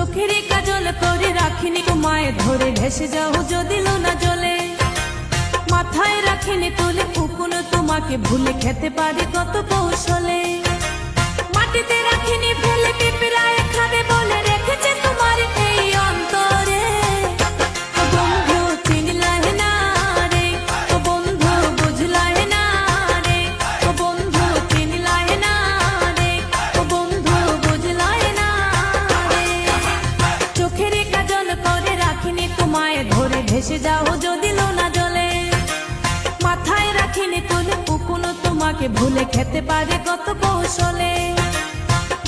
চোখের কাজল করে রাখিনি তোমায় ধরে ভেসে যাও যদি লোনা জলে মাথায় রাখিনি তুলে কখনো তোমাকে ভুলে খেতে পারি কত কৌশলে মাটিতে রাখিনি ফেলে পিঁপড়ায় খাবে বলে রেখেছে তোমার এই অন্তরে ও বন্ধু চিনলাই না রে ও বন্ধু বুঝলাই না রে ও বন্ধু চিনলাই না রে ও বন্ধু বুঝলাই না রে চোখের কাজল করে রাখিনি তোমায় ধরে ভেসে যাও যদি লোনা জলে মাথায় রাখিনি তুলে কখনো তোমাকে ভুলে খেতে পারে কত কৌশলে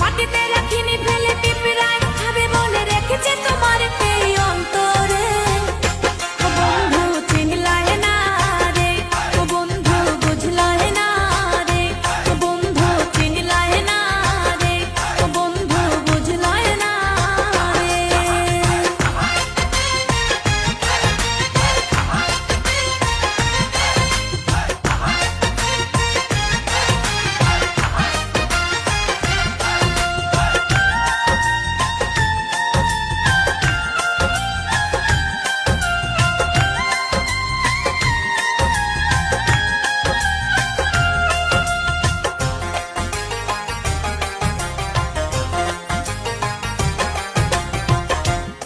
মাটিতে রাখিনি ফেলে পিঁপড়ায় খাবে বলে রেখেছে তোমার এই অন্তরে ও বন্ধু চিনলাই না রে ও বন্ধু বুঝলাই না রে ও বন্ধু চিনলাই না রে ও বন্ধু বুঝলাই না রে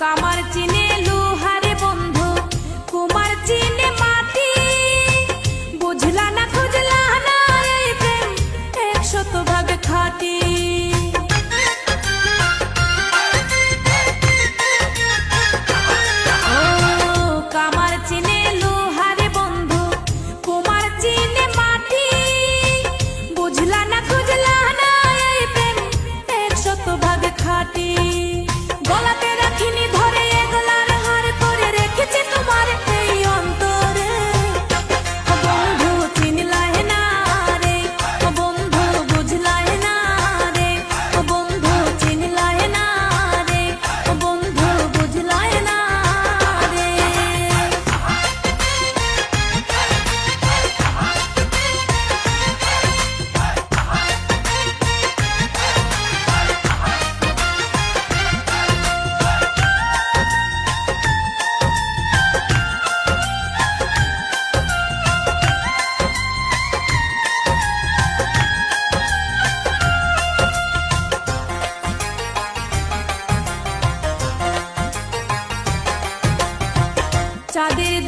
কামার চিনে লোহারে বন্ধু কুমার চিনে মাটি বুঝলা না খুঁজলা না এই প্রেম 100% খাঁটি ও কামার চিনে লোহারে বন্ধু কুমার চিনে মাটি বুঝলা না খুঁজলা না এই প্রেম 100% খাঁটি গলাতে রাখিনি ধরে এগলার হার করে রেখেছে তোমার এই অন্তরে ও বন্ধু চিনলাই না রে ও বন্ধু বুঝলাই না রে ও বন্ধু চিনলাই না রে ও বন্ধু বুঝলাই না রে চাঁদের